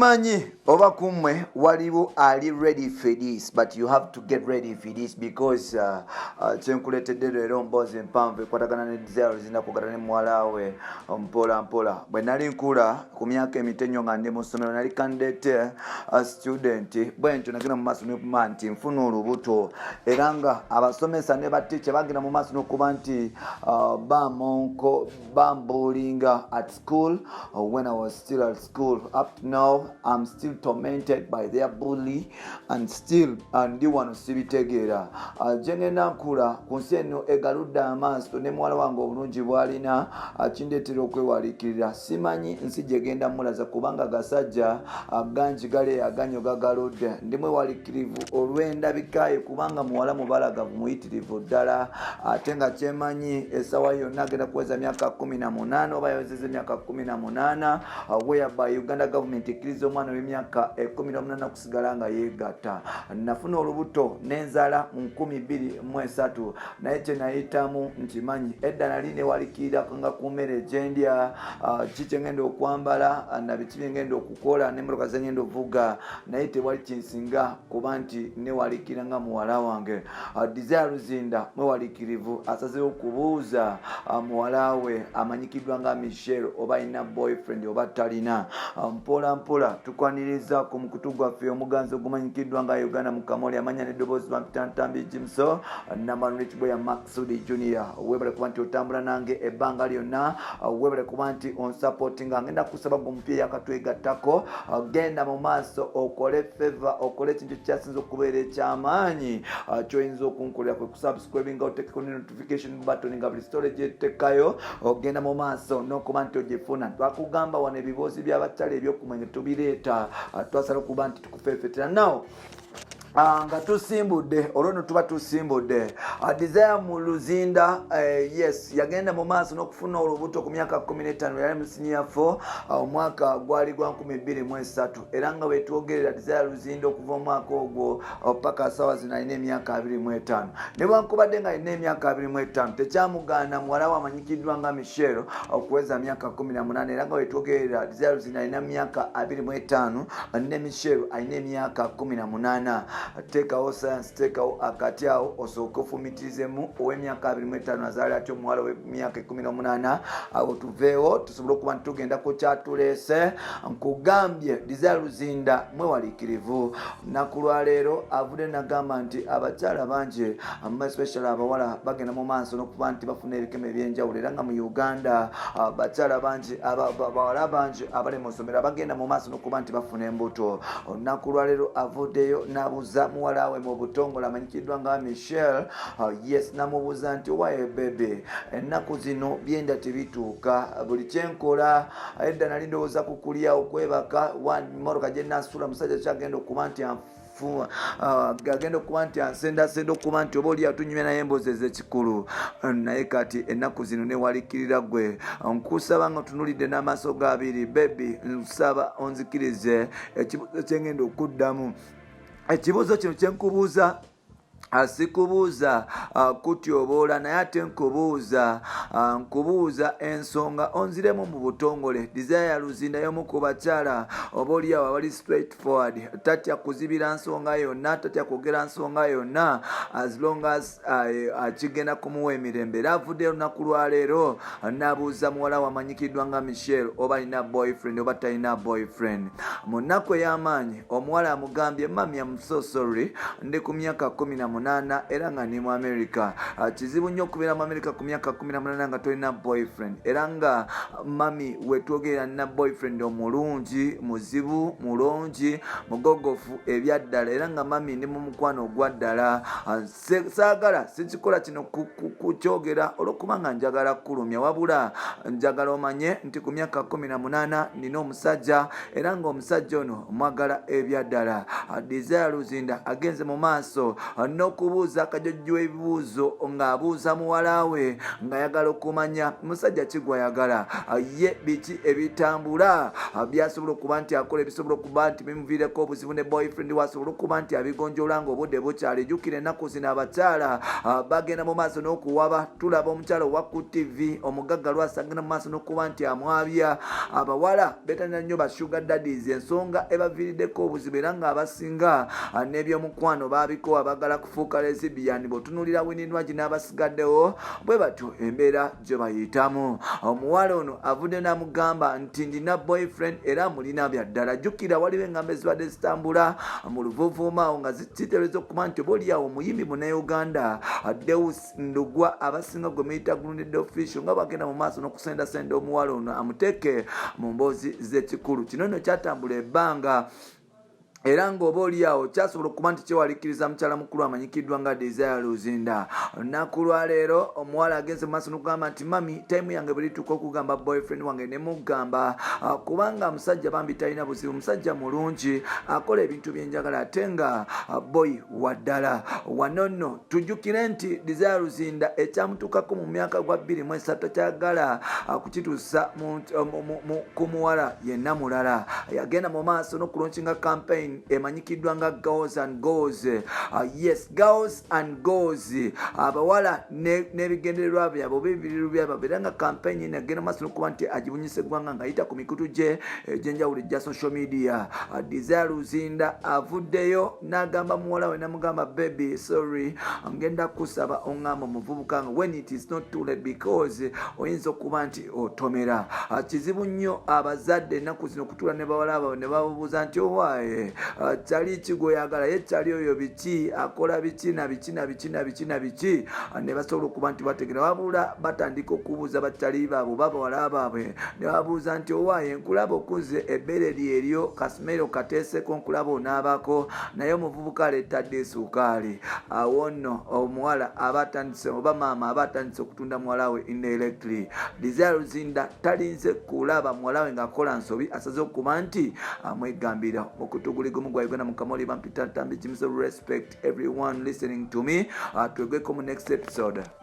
Simanyi oba kumwe waliwo ali ready for this, but you have to get ready for this because kyenkuletedde leero mboozi empanvu ekwatagana ne Desire Luzinda kwogera ne muwala we mpola mpola. Bwe nali nkula ku myaka emito ennyo nga ndi mu ssomero nali candidate student bwe ntyo nagenda mu maaso n'okuba nti nfuna olubuto era nga abasomesa ne batiica bagenda mu maaso n'okuba nti bambulinga at school when I was still at school. Up to now I'm still tormented by their bully and still ndi wano sibitegeera. Jengenda nkula ku nsi eno egaludde amaaso ne muwala wange obulungi bwalina kindeetera okwewalikirira. Simanyi nsi gyegenda mulaza kubanga gasajja gangi gale aganyo gagaludde. Ndi mwewalikirivu olw'endabikaye kubanga muwala mubalagavu muyitirivu ddala ate nga kyemanyi essaawa yonna agenda kuweza myaka 18 oba yawezezza emyaka 18 whereby Uganda government ekkiriza omwana w'emyaka 18 okusigala nga yeegatta. Nafuna olubuto n'enzaala mu 2003 naye kye nayitamu nkimanyi edda nali newalikirira nga ku mmere gye ndya ki kye ngenda okwambala na biki bye ngenda okukola n'emmotoka ze ngenda ovuga naye tewali kinsinga kuba nti newalikira nga muwala wange. Desire Luzinda mwewalikirivu asazeewo okubuuza muwala we amanyikiddwa nga Michelle oba alina boyfriend oba talina. Mpola mpola tukwaniriza ku mukutu gwaffe omuganzi ogumanyikiddwa nga Uganda mu Kamoli amanya n'eddoboozi bampita Ntambi Jimso Namanu Rich Boy Maxudi Junior. Webale kuba nti otambula nange ebbanga lyonna, webale kuba nti onsupportinga. Ngenda kusaba gumupiira yakatwegattako, genda mu maaso okole favor, okole ekintu kyasinza okubeera ekyamaanyi kyoyinza okunkolera kwe kusubscribe nga otekeko ne notification button nga buli story gyetekayo ogenda mu maaso n'okuba nti ogifuna. Twakugamba wano ebiboozi by'abakyala ebyokumwenge tubireeta twasala okuba nti tukufeefetera nawo nga tusimbudde olwo tuba tusimbudde. Desire mu Luzinda yes yagenda mu maaso n'okufuna olubuto ku myaka 15 yali mu senior 4 omwaka gwali gwa 2003 era nga wetwogerera Desire Luzinda okuva omwaka ogwo paka sawa zino alina emyaka 25 ne bwankubadde nga alina emyaka 25 tekyamugaana muwala we amanyikiddwa nga Michelle okuweza myaka 18 era nga wetwogerera Desire Luzinda alina myaka 25 ne Michelle alina emyaka 18. Tekawo science tekawo akati awo osooka ofumitirizemu ow'emyaka 25 azaala atyo omuwala w'emyaka 18 awo tuveewo tusobole okuba ntitugenda ku kyatuleese. Nkugambye Desire Luzinda mwewalikirivu naku lwaleero avudde nagamba nti abakyala bangi especially abawala bagenda mu maaso n'okuba nti bafuna ebikemo ebyenjawulo era nga mu Uganda bakyala bangi bawala bangi abali mu ssomero bagenda mu maaso n'okuba nti bafuna embuto. Naku lwaleero avuddeyo n'abuuza muwala we mu butongole amanyikiddwa nga Michelle yes namubuuza nti owaye bebe ennaku zino byenda tebituuka buli kyenkola edda nali ndowooza kukulya okwebaka mmotoka gye nasula musajja kyagenda okuba nti agenda okuba nti ansendasenda okuba nti oba oli atunyumya naye emboozi ez'ekikulu naye kati ennaku zino newalikirira gwe nkusaba nga otunulidde n'amaaso g'abiri bebi nsaba onzikirize ekibuuzo kyengenda okuddamu. Ekibuuzo kino kyenkubuuza asikubuuza kutyoboola naye ate nkubuuza ensonga onziremu mu butongole. Desire Luzinda y'omu ku bakyala oba oliawo abali straight forward tatya kuzibira nsonga yonna tatya kwogera nsonga yonna as long as kigenda kumuwa emirembe. Era avudde olunaku lwaleero nabuuza muwala wamanyikiddwa nga Michelle oba alina boyfriend oba talina boyfriend. Mu nnaku ey'amaanyi omuwala amugambye mami I'm so sorry ndi ku myaka 18 era nga ni mu America. Kizibu nnyo okubeera mu America ku myaka 18 nga tolina boyfriend era nga mami wetwogerera nina boyfriend omulungi muzibu mulungi mugogofu ebyaddala era nga mami ndi mu mukwano ogwa ddala. Saagala sikikola kino kukyogera olwokubanga njagala kulumya wabula njagala omanye nti ku myaka 18 nina omusajja era nga omusajja ono mwagala ebyaddala. Desire Luzinda agenze mu maaso okubuuza akajojjo ebibuuzo ng'abuuza muwala we ng'ayagala okumanya musajja kigwayagala ye biki ebitambula byasobola okuba nti akola ebisobola okuba nti bimuviireko obuzibu ne boyfriend wasobola okuba nti abigonjola ng'obudde bukyali. Jjukira ennaku zino abakyala bagenda mu maaso n'okuwaba. Tulaba omukyala owa ku TV omugagga lwasi agenda mu maaso n'okuba nti amwabya. Abawala beetanya nnyo ba sugar daddies, ensonga ebaviiriddeko obuzibu era ng'abasinga n'ebyomukwano baabiko abagala kufuuka lesbian. Bw'otunuulira Winnie n'abasigaddewo bwe batyo embeera gye bayitamu. Omuwala ono avudde n'amugamba nti ndina boyfriend era mulina bya ddala. Jjukira waliwo engambo ezibadde zitambula mu luvuuvuuma awo nga ziteebereza okuba nti oba oliawo omuyimbi Munnayuganda Deus Ndugwa abasinga gwe muyita Grounded Official nga bagenda mu maaso n'okusendasenda omuwala ono amuteeke mu mboozi z'ekikulu. Kino nno kyatambula ebbanga era ng'oba oliawo kyasobola okuba nti kyewaliikiriza mukyala mukulu amanyikiddwa nga Desire Luzinda. Olunaku lwa leero omuwala agenze mu maaso n'okugamba nti mami time yange bwe lituuka okugamba boyfriend wange ne mugamba kubanga musajja bambi talina buzibu, musajja mulungi akola ebintu byenjagala ate nga boy wa ddala. Wano nno tujjukire nti Desire Luzinda ekyamutuukako mu myaka gwa 23 kyagala kukituusa ku muwala yenna mulala. Yagenda mu maaso n'okulonkinga campaign emanyikiddwa nga Girls and Goals. Yes, Girls and Goals. Abawala n'ebigendererwa byabwe bibiriru byabwe era nga campaign negenda maaso n'okuba nti agibunyisa eggwanga ng'ayita ku mikutu gye egy'enjawulo egya social media. Desire Luzinda avuddeyo n'agamba muwala we n'amugamba baby sorry ngenda kusaba oŋŋamba omuvubuka nga when it is not too late because oyinza okuba nti otomera. Kizibu nnyo abazadde ennaku zino okutuula ne bawala baabwe ne babuuza nti owaaye kyali kigoyagala ye kyali oyo biki akola biki na biki na biki na biki na biki ne basobola okuba nti bategera wabula batandika okubuuza bakyali baabwe babawala baabwe ne babuuza nti owaaye nkulaba okuze ebbeere lyeryo kasimero kateeseko nkulaba onaabako naye omuvubuka aleetadde esukaali. Awo nno omuwala aba atandise oba maama aba atandise okutunda muwala we indirectly. Desire Luzinda talinze kulaba muwala we ng'akola nsobi asaze okuba nti amwegambira okutugula gumu gwa Uganda Mukamoli Bampita Tambi Jimso. Respect everyone listening to me. Twegweko mu next episode.